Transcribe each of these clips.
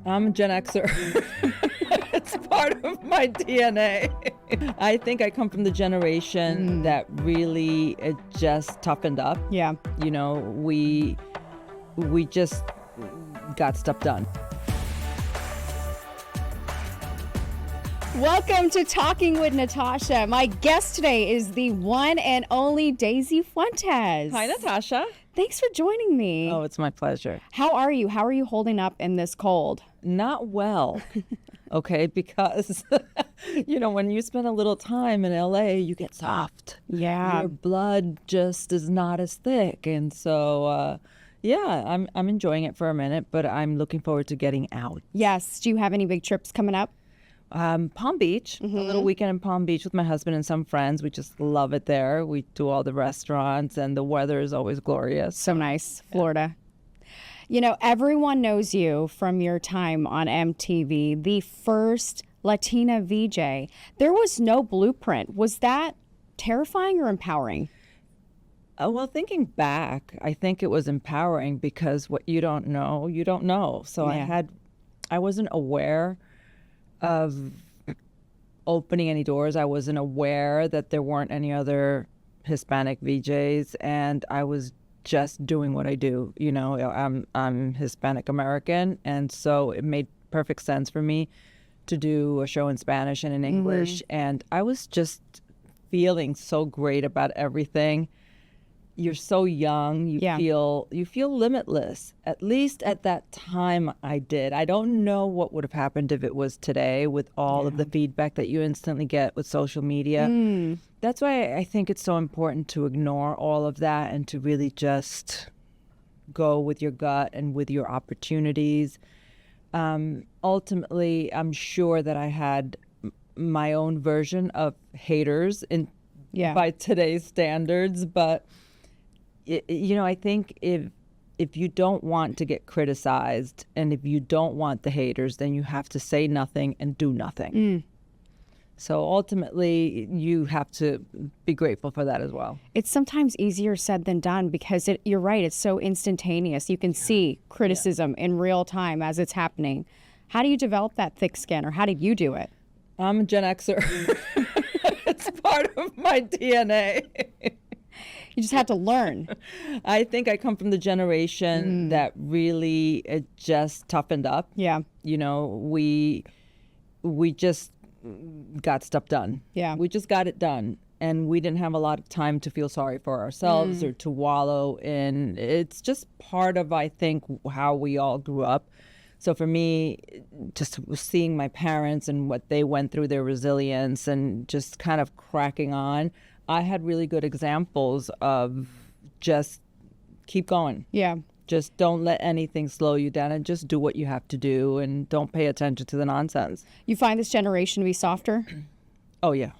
I'm a Gen Xer. It's part of my DNA. I think I come from the generation that really just toughened up. Yeah. You know, we just got stuff done. Welcome to Talking with Natasha. My guest today is the one and only Daisy Fuentes. Hi, Natasha. Thanks for joining me. Oh, it's my pleasure. How are you? How are you holding up in this cold? Not well, okay, because, you know, when you spend a little time in LA, you get soft. Yeah. Your blood just is not as thick. And so, yeah, I'm enjoying it for a minute, but I'm looking forward to getting out. Yes. Do you have any big trips coming up? Palm Beach, a little weekend in Palm Beach with my husband and some friends. We just love it there. We do all the restaurants and the weather is always glorious. So nice. Florida. You know, everyone knows you from your time on MTV, the first Latina VJ. There was no blueprint. Was that terrifying or empowering? Well, thinking back, I think it was empowering because what you don't know, you don't know. So Yeah. I wasn't aware of opening any doors. I wasn't aware that there weren't any other Hispanic VJs, and I was just doing what I do. You know, I'm Hispanic American, and so it made perfect sense for me to do a show in Spanish and in English. And I was just feeling so great about everything. You're so young, you feel limitless. At least at that time I did. I don't know what would have happened if it was today with all of the feedback that you instantly get with social media. That's why I think it's so important to ignore all of that and to really just go with your gut and with your opportunities. Ultimately, I'm sure that I had my own version of haters by today's standards, but you know, I think if you don't want to get criticized and if you don't want the haters, then you have to say nothing and do nothing. So ultimately, you have to be grateful for that as well. It's sometimes easier said than done because you're right, it's so instantaneous. You can see criticism in real time as it's happening. How do you develop that thick skin, or how did you do it? I'm a Gen Xer. It's part of my DNA. You just have to learn. I think I come from the generation that really just toughened up. Yeah. You know, we just got stuff done. Yeah. We just got it done. And we didn't have a lot of time to feel sorry for ourselves or to wallow in. It's just part of, I think, how we all grew up. So for me, just seeing my parents and what they went through, their resilience and just kind of cracking on, I had really good examples of just keep going. Yeah. Just don't let anything slow you down and just do what you have to do and don't pay attention to the nonsense. You find this generation to be softer? Oh, yeah.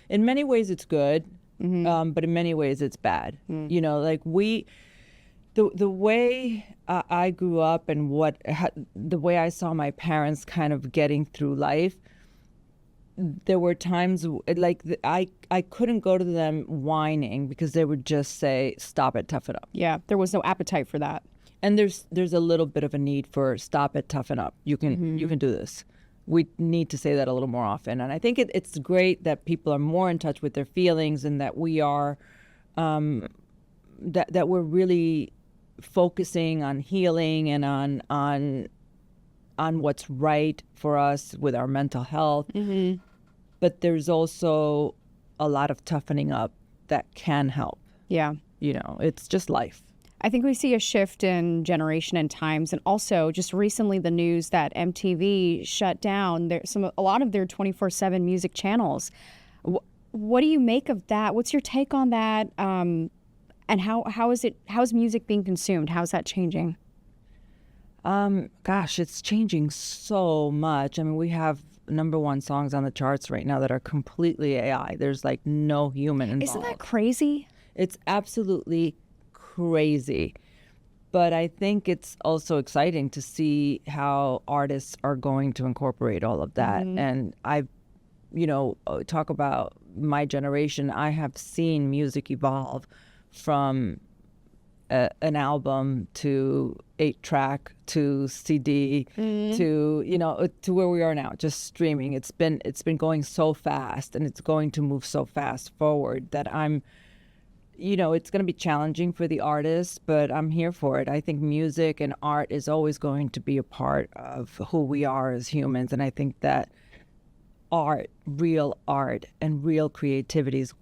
In many ways, it's good, but in many ways, it's bad. You know, like the way I grew up and the way I saw my parents kind of getting through life, there were times like I couldn't go to them whining because they would just say, stop it, toughen up. Yeah, there was no appetite for that. And there's a little bit of a need for stop it, toughen up. You can do this. We need to say that a little more often. And I think it's great that people are more in touch with their feelings and that we are, that we're really focusing on healing and on what's right for us with our mental health. But there's also a lot of toughening up that can help. Yeah. You know, it's just life. I think we see a shift in generation and times, and also just recently the news that MTV shut down a lot of their 24/7 music channels. What do you make of that? What's your take on that? And how's music being consumed? How's that changing? Gosh, it's changing so much. I mean, we have #1 songs on the charts right now that are completely AI. There's like no human involved. Isn't that crazy? It's absolutely crazy. But I think it's also exciting to see how artists are going to incorporate all of that. And talk about my generation. I have seen music evolve from an album to 8-track to CD to to where we are now, just streaming. It's been going so fast, and it's going to move so fast forward that it's going to be challenging for the artists, but I'm here for it. I think music and art is always going to be a part of who we are as humans, and I think that real art and real creativity is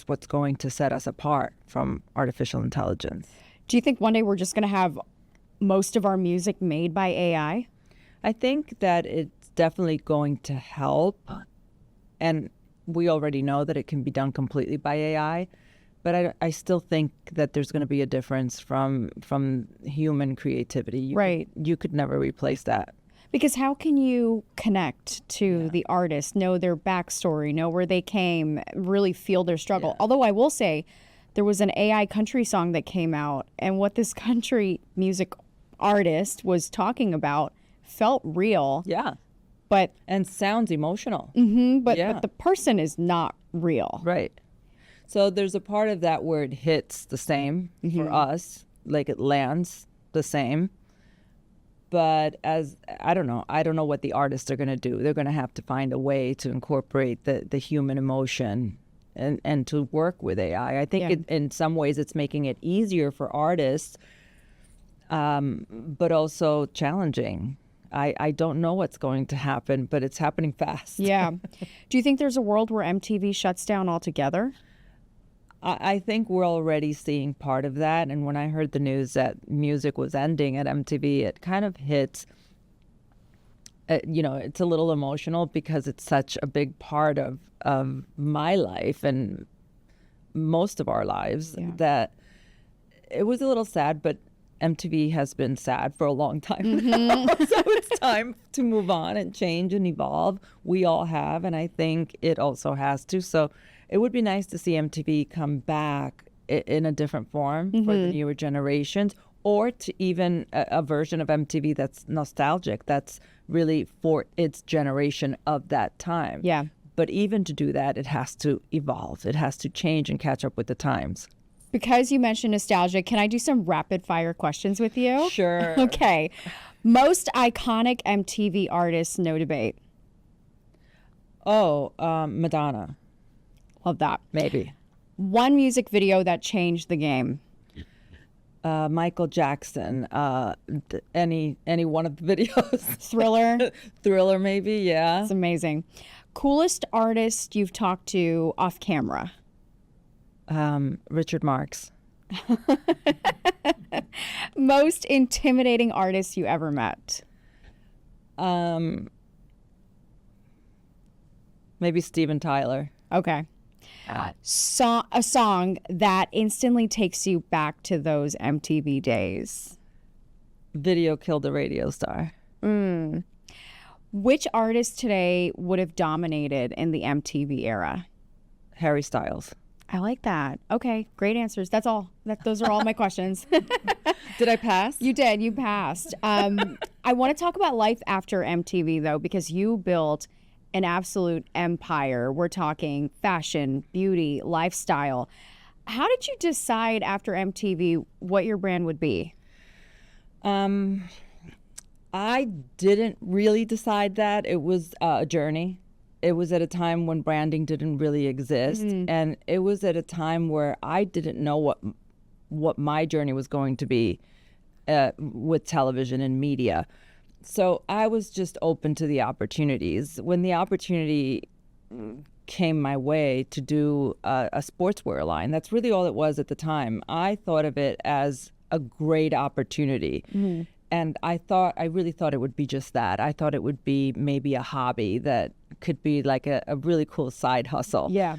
what's going to set us apart from artificial intelligence. Do you think one day we're just going to have most of our music made by AI? I think that it's definitely going to help, and we already know that it can be done completely by AI, but I still think that there's going to be a difference from human creativity. Right. You could never replace that. Because how can you connect to the artist, know their backstory, know where they came, really feel their struggle? Although I will say there was an AI country song that came out, and what this country music artist was talking about felt real. Yeah. And sounds emotional. But the person is not real. Right. So there's a part of that where it hits the same for us, like it lands the same. But I don't know what the artists are going to do. They're going to have to find a way to incorporate the human emotion and to work with AI. I think in some ways it's making it easier for artists, but also challenging. I don't know what's going to happen, but it's happening fast. Yeah. Do you think there's a world where MTV shuts down altogether? I think we're already seeing part of that. And when I heard the news that music was ending at MTV, it kind of hits, it's a little emotional because it's such a big part of my life and most of our lives that it was a little sad, but MTV has been sad for a long time now. So it's time to move on and change and evolve. We all have, and I think it also has to. So it would be nice to see MTV come back in a different form for the newer generations, or to even a version of MTV that's nostalgic, that's really for its generation of that time. Yeah. But even to do that, it has to evolve. It has to change and catch up with the times. Because you mentioned nostalgia, can I do some rapid fire questions with you? Sure. Okay. Most iconic MTV artists, no debate. Oh, Madonna. Love that. Maybe. One music video that changed the game. Michael Jackson. Any one of the videos. Thriller. Thriller, maybe. Yeah. It's amazing. Coolest artist you've talked to off camera. Richard Marx. Most intimidating artist you ever met. Maybe Steven Tyler. Okay. A song that instantly takes you back to those MTV days. Video Killed the Radio Star. Which artist today would have dominated in the MTV era? Harry Styles. I like that. Okay, great answers. That's all. Those are all my questions. Did I pass? You did. You passed. I want to talk about life after MTV, though, because you built an absolute empire. We're talking fashion, beauty, lifestyle. How did you decide after MTV what your brand would be? I didn't really decide that. It was a journey. It was at a time when branding didn't really exist, and it was at a time where I didn't know what my journey was going to be with television and media. So I was just open to the opportunities. When the opportunity came my way to do a sportswear line, that's really all it was at the time. I thought of it as a great opportunity. And I really thought it would be just that. I thought it would be maybe a hobby that could be like a really cool side hustle. Yeah.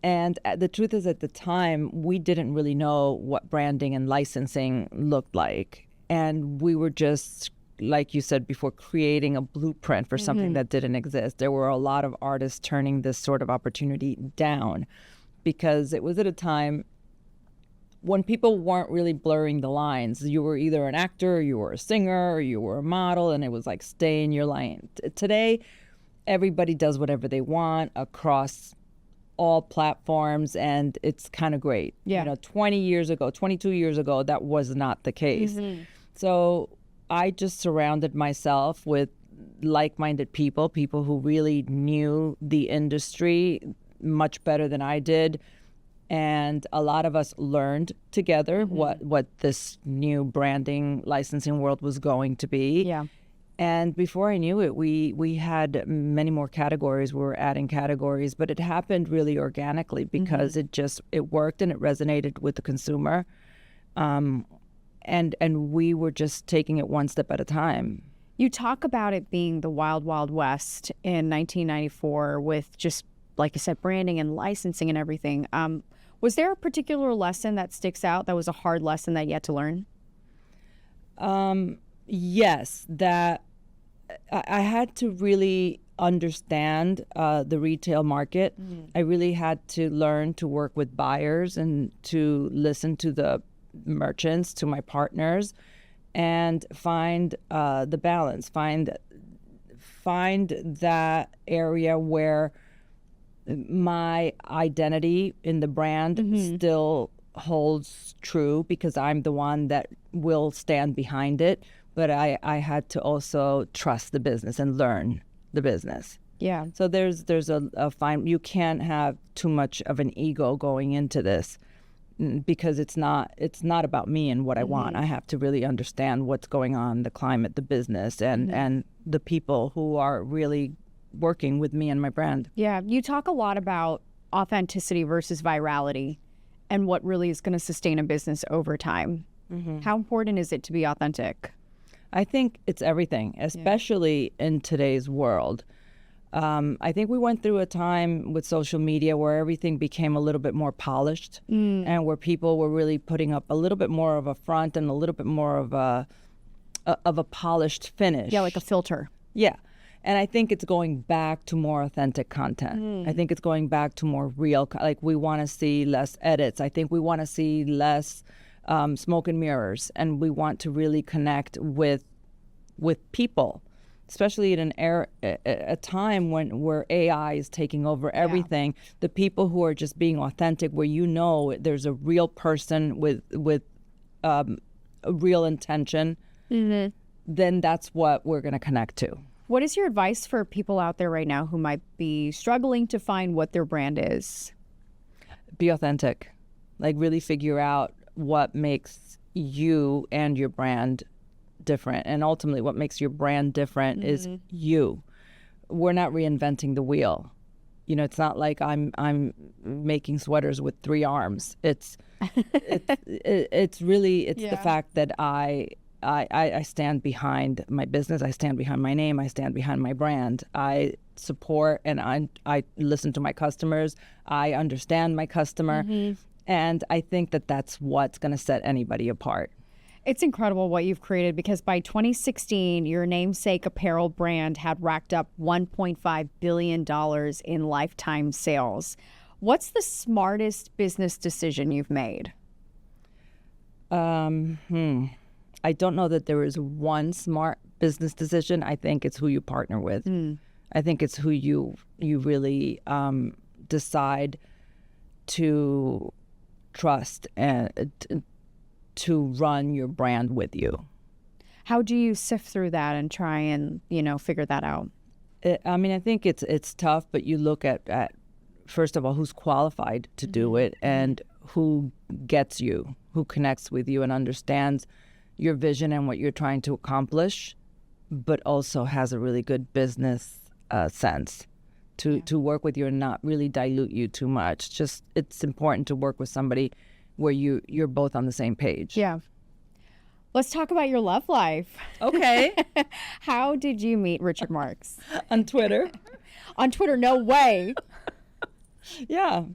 And the truth is, at the time, we didn't really know what branding and licensing looked like. And we were just, like you said before, creating a blueprint for something that didn't exist. There were a lot of artists turning this sort of opportunity down because it was at a time when people weren't really blurring the lines. You were either an actor, you were a singer, or you were a model, and it was like, stay in your lane. Today, everybody does whatever they want across all platforms, and it's kind of great. Yeah. You know, 20 years ago, 22 years ago, that was not the case. So I just surrounded myself with like-minded people, people who really knew the industry much better than I did. And a lot of us learned together what this new branding licensing world was going to be. Yeah. And before I knew it, we had many more categories. We were adding categories, but it happened really organically because it worked and it resonated with the consumer. And we were just taking it one step at a time. You talk about it being the wild, wild west in 1994 with just, like I said, branding and licensing and everything. Was there a particular lesson that sticks out that was a hard lesson that you had to learn? Yes, that I had to really understand the retail market. I really had to learn to work with buyers and to listen to the merchants, to my partners, and find the balance, find that area where my identity in the brand still holds true, because I'm the one that will stand behind it. But I had to also trust the business and learn the business. Yeah. So there's a fine, you can't have too much of an ego going into this, because it's not about me and what I want. I have to really understand what's going on, the climate, the business, and the people who are really working with me and my brand. Yeah. You talk a lot about authenticity versus virality and what really is going to sustain a business over time. How important is it to be authentic? I think it's everything, especially in today's world. I think we went through a time with social media where everything became a little bit more polished, and where people were really putting up a little bit more of a front and a little bit more of a polished finish. Yeah, like a filter. Yeah. And I think it's going back to more authentic content. I think it's going back to more real, like we want to see less edits. I think we want to see less smoke and mirrors, and we want to really connect with people, especially in a time where AI is taking over everything. The people who are just being authentic, where you know there's a real person with a real intention, then that's what we're going to connect to. What is your advice for people out there right now who might be struggling to find what their brand is? Be authentic. Like, really figure out what makes you and your brand different. And ultimately, what makes your brand different is you. We're not reinventing the wheel. You know, it's not like I'm making sweaters with 3 arms. It's really the fact that I stand behind my business. I stand behind my name. I stand behind my brand. I support and I listen to my customers. I understand my customer. And I think that that's what's going to set anybody apart. It's incredible what you've created, because by 2016, your namesake apparel brand had racked up $1.5 billion in lifetime sales. What's the smartest business decision you've made? I don't know that there is one smart business decision. I think it's who you partner with. I think it's who you really decide to trust and to run your brand with you. How do you sift through that and try and, figure that out? I think it's tough, but you look at first of all, who's qualified to do it, and who gets you, who connects with you and understands your vision and what you're trying to accomplish, but also has a really good business sense to work with you and not really dilute you too much. Just, it's important to work with somebody where you're both on the same page. Yeah. Let's talk about your love life. Okay. How did you meet Richard Marx? On Twitter. On Twitter? No way. Yeah.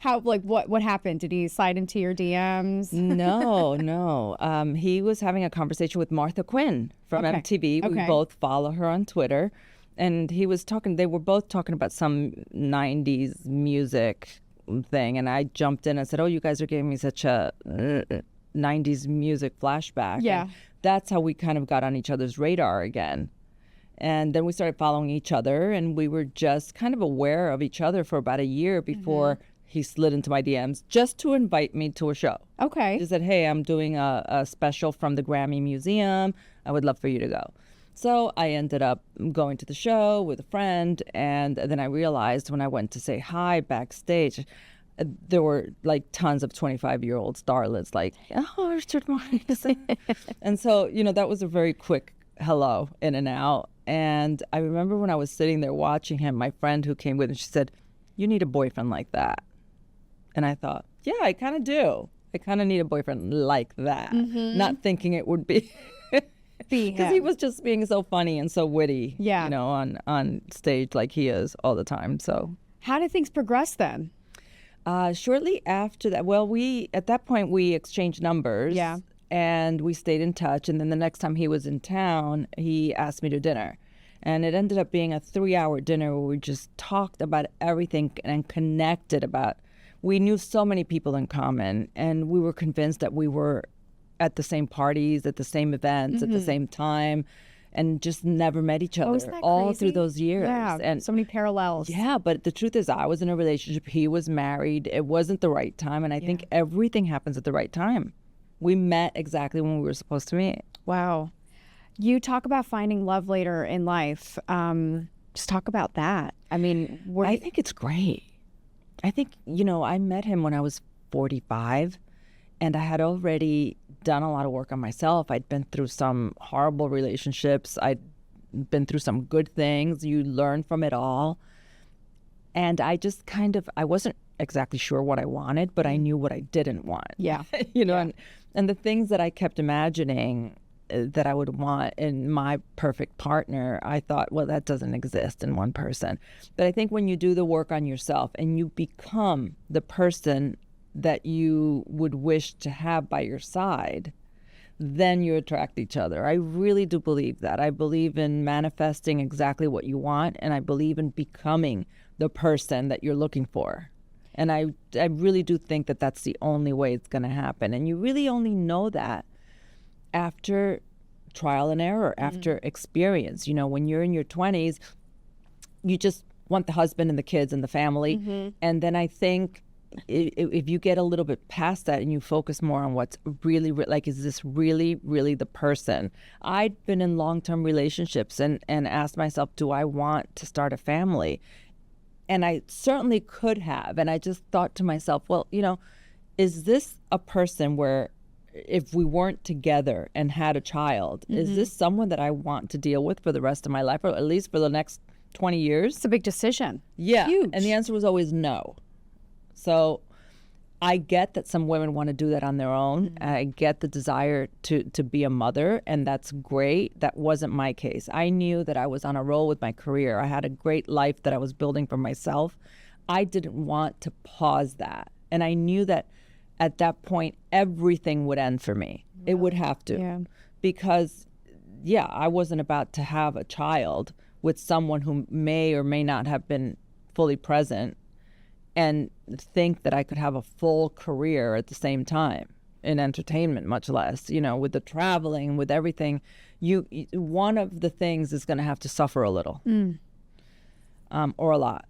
How, what happened? Did he slide into your DMs? No. He was having a conversation with Martha Quinn from MTV. We both follow her on Twitter. And they were both talking about some 90s music thing. And I jumped in and said, oh, you guys are giving me such a 90s music flashback. Yeah. And that's how we kind of got on each other's radar again. And then we started following each other, and we were just kind of aware of each other for about a year before he slid into my DMs just to invite me to a show. Okay. He said, hey, I'm doing a special from the Grammy Museum. I would love for you to go. So I ended up going to the show with a friend, and then I realized when I went to say hi backstage, there were like tons of 25-year-old starlets like, oh, Richard Marx. And so, that was a very quick hello in and out. And I remember when I was sitting there watching him, my friend who came with him, she said, you need a boyfriend like that. And I thought, yeah, I kind of do. I kind of need a boyfriend like that. Not thinking it would be because he was just being so funny and so witty, Yeah. on stage like he is all the time. So How did things progress then? shortly after that, well, at that point we exchanged numbers. Yeah. And we stayed in touch. And then the next time he was in town, he asked me to dinner. And it ended up being a 3-hour dinner where we just talked about everything and connected about. We knew so many people in common, and we were convinced that we were at the same parties, at the same events, at the same time, and just never met each other isn't that all crazy? through those years. Yeah, And so many parallels. yeah, but the truth is, I was in a relationship. He was married. It wasn't the right time. And I think everything happens at the right time. We met exactly when we were supposed to meet. Wow. You talk about finding love later in life. Just talk about that. I mean, I think it's great. I think, I met him when I was 45, and I had already done a lot of work on myself. I'd been through some horrible relationships. I'd been through some good things. You learn from it all. And I just I wasn't exactly sure what I wanted, but I knew what I didn't want. Yeah. And the things that I kept imagining that I would want in my perfect partner, I thought, well, that doesn't exist in one person. But I think when you do the work on yourself and you become the person that you would wish to have by your side, then you attract each other. I really do believe that. I believe in manifesting exactly what you want, and I believe in becoming the person that you're looking for. And I really do think that that's the only way it's going to happen. And you really only know that after trial and error, after experience. When you're in your 20s, you just want the husband and the kids and the family. And then I think if you get a little bit past that and you focus more on what's really, like, is this really, really the person? I'd been in long-term relationships and asked myself, do I want to start a family? And I certainly could have. And I just thought to myself, well, is this a person where if we weren't together and had a child, is this someone that I want to deal with for the rest of my life, or at least for the next 20 years? It's a big decision. Yeah. Huge. And the answer was always no. So I get that some women want to do that on their own. I get the desire to be a mother, and that's great. That wasn't my case. I knew that I was on a roll with my career. I had a great life that I was building for myself. I didn't want to pause that. And I knew that at that point, everything would end for me. It would have to. Yeah. Because, I wasn't about to have a child with someone who may or may not have been fully present and think that I could have a full career at the same time in entertainment, much less, with the traveling, with everything. One of the things is going to have to suffer a little or a lot.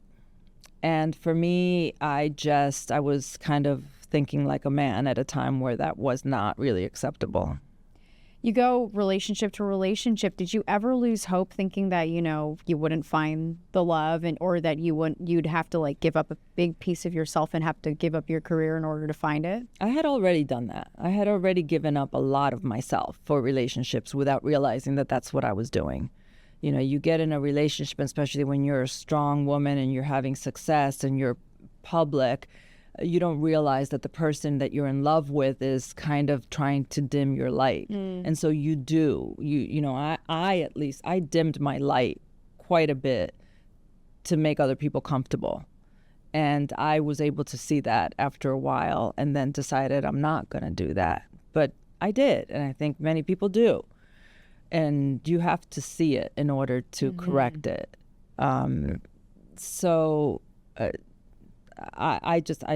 And for me, I was kind of thinking like a man at a time where that was not really acceptable. You go relationship to relationship. Did you ever lose hope thinking that, you wouldn't find the love or that you'd have to like give up a big piece of yourself and have to give up your career in order to find it? I had already done that. I had already given up a lot of myself for relationships without realizing that that's what I was doing. You get in a relationship, especially when you're a strong woman and you're having success and you're public, you don't realize that the person that you're in love with is kind of trying to dim your light. And so you do. I dimmed my light quite a bit to make other people comfortable. And I was able to see that after a while and then decided I'm not going to do that. But I did, and I think many people do. And you have to see it in order to correct it. I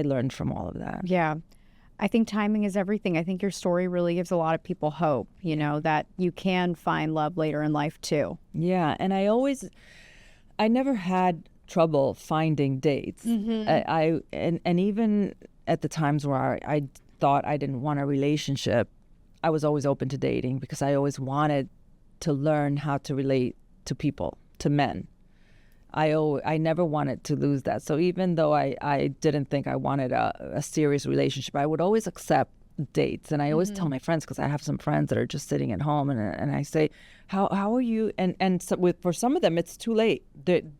learned from all of that. Yeah. I think timing is everything. I think your story really gives a lot of people hope, that you can find love later in life too. Yeah, and I never had trouble finding dates. And even at the times where I thought I didn't want a relationship, I was always open to dating because I always wanted to learn how to relate to people, to men. I never wanted to lose that. So even though I didn't think I wanted a serious relationship, I would always accept dates. And I always tell my friends, because I have some friends that are just sitting at home, and I say, how are you? And so for some of them, it's too late.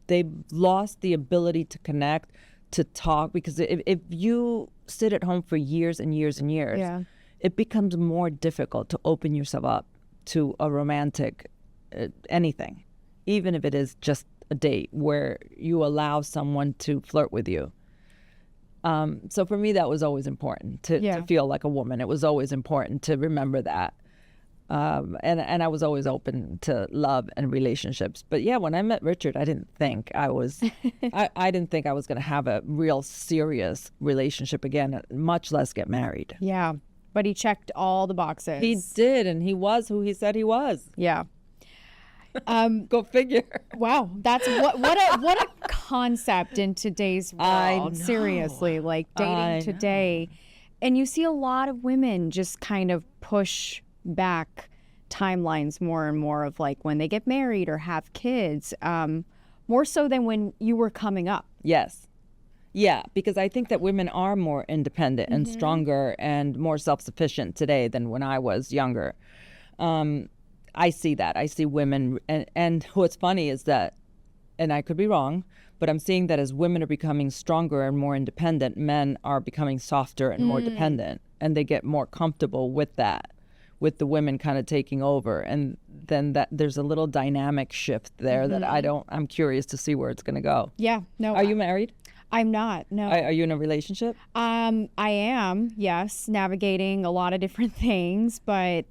They've lost the ability to connect, to talk, because if you sit at home for years and years and years, Yeah. it becomes more difficult to open yourself up to a romantic anything, even if it is just a date where you allow someone to flirt with you. So for me, that was always important to feel like a woman. It was always important to remember that. And I was always open to love and relationships. But yeah, when I met Richard, I didn't think I was going to have a real serious relationship again, much less get married. Yeah. But he checked all the boxes. He did, and he was who he said he was. Yeah. Go figure. Wow, that's what a concept in today's world. I know. Seriously, like dating today, and you see a lot of women just kind of push back timelines more and more of like when they get married or have kids, more so than when you were coming up. Yes. Yeah, because I think that women are more independent and stronger and more self-sufficient today than when I was younger. I see that. I see women, and what's funny is that, and I could be wrong, but I'm seeing that as women are becoming stronger and more independent, men are becoming softer and more dependent, and they get more comfortable with that, with the women kind of taking over. And then that there's a little dynamic shift there that I'm curious to see where it's going to go. Yeah, no. Are you married? I'm not, no. Are you in a relationship? I am, yes, navigating a lot of different things, but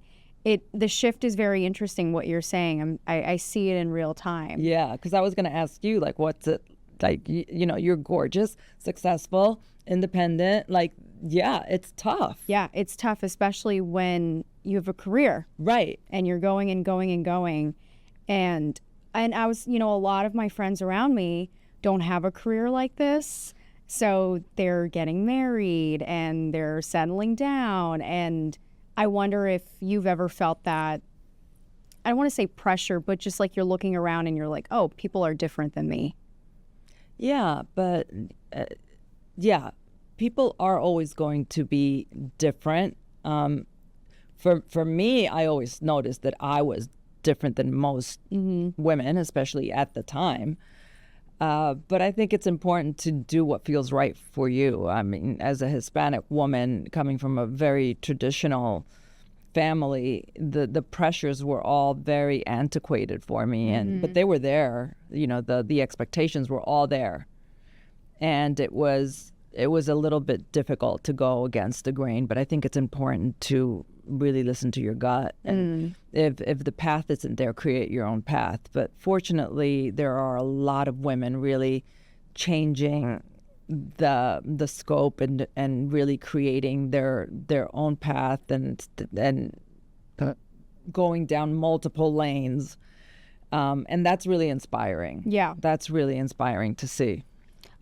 the shift is very interesting, what you're saying. I see it in real time. Yeah, because I was going to ask you, like, what's it like? You're gorgeous, successful, independent. Like, yeah, it's tough. Yeah, it's tough, especially when you have a career. Right. And you're going and going and going. And I was, a lot of my friends around me don't have a career like this. So they're getting married and they're settling down. And I wonder if you've ever felt that, I don't want to say pressure, but just like you're looking around and you're like, oh, people are different than me. Yeah, but yeah, people are always going to be different. For me, I always noticed that I was different than most women, especially at the time. But I think it's important to do what feels right for you. I mean, as a Hispanic woman coming from a very traditional family, the pressures were all very antiquated for me, but they were there. The expectations were all there, and it was a little bit difficult to go against the grain. But I think it's important to really listen to your gut, and if the path isn't there, create your own path. But fortunately, there are a lot of women really changing the scope and really creating their own path and going down multiple lanes, and that's really inspiring. Yeah, that's really inspiring to see.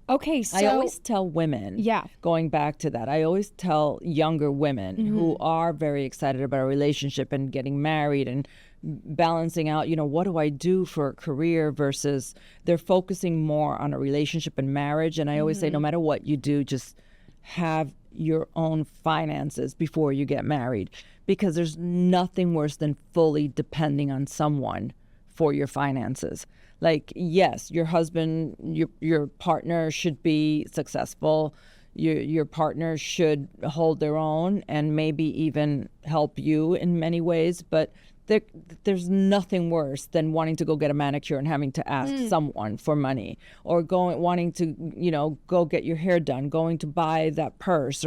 Okay, so I always tell women, going back to that, I always tell younger women who are very excited about a relationship and getting married and balancing out, what do I do for a career versus they're focusing more on a relationship and marriage. And I always say, no matter what you do, just have your own finances before you get married, because there's nothing worse than fully depending on someone for your finances. Like, yes, your husband, your partner should be successful. Your partner should hold their own and maybe even help you in many ways. But there's nothing worse than wanting to go get a manicure and having to ask someone for money, or wanting to, go get your hair done, going to buy that purse.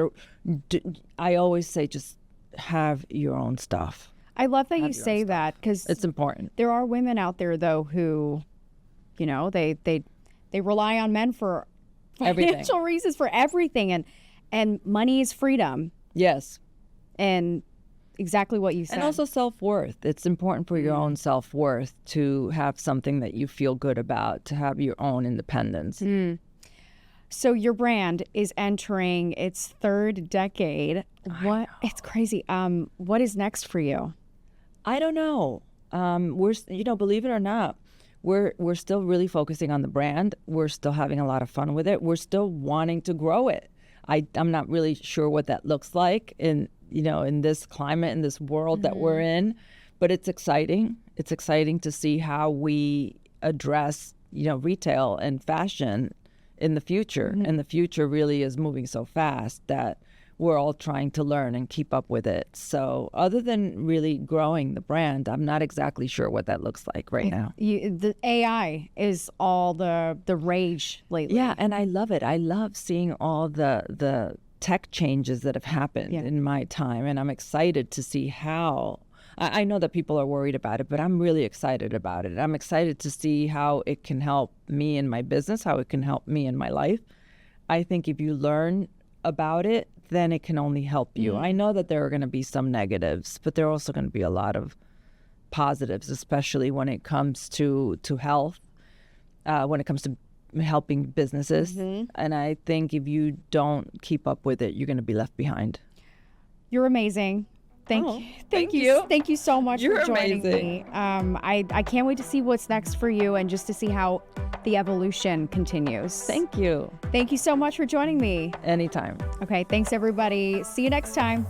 I always say, just have your own stuff. I love that you say that, because it's important. There are women out there, though, who, they rely on men for everything. Financial reasons for everything, and money is freedom. Yes. And exactly what you said. And also self-worth. It's important for your own self-worth to have something that you feel good about, to have your own independence. So your brand is entering its third decade. What? It's crazy. What is next for you? I don't know. Believe it or not, we're still really focusing on the brand. We're still having a lot of fun with it. We're still wanting to grow it. I'm not really sure what that looks like in this climate, in this world that we're in, but it's exciting. It's exciting to see how we address, retail and fashion in the future. And the future really is moving so fast that we're all trying to learn and keep up with it. So other than really growing the brand, I'm not exactly sure what that looks like right now. The AI is all the rage lately. Yeah, and I love it. I love seeing all the tech changes that have happened in my time, and I'm excited to see how. I know that people are worried about it, but I'm really excited about it. I'm excited to see how it can help me in my business, how it can help me in my life. I think if you learn about it, then it can only help you. I know that there are going to be some negatives, but there are also going to be a lot of positives, especially when it comes to health, when it comes to helping businesses. And I think if you don't keep up with it, you're going to be left behind. You're amazing. Thank you. Thank you so much You're for joining amazing. me. I can't wait to see what's next for you and just to see how the evolution continues. Thank you. Thank you so much for joining me. Anytime. Okay, thanks everybody. See you next time.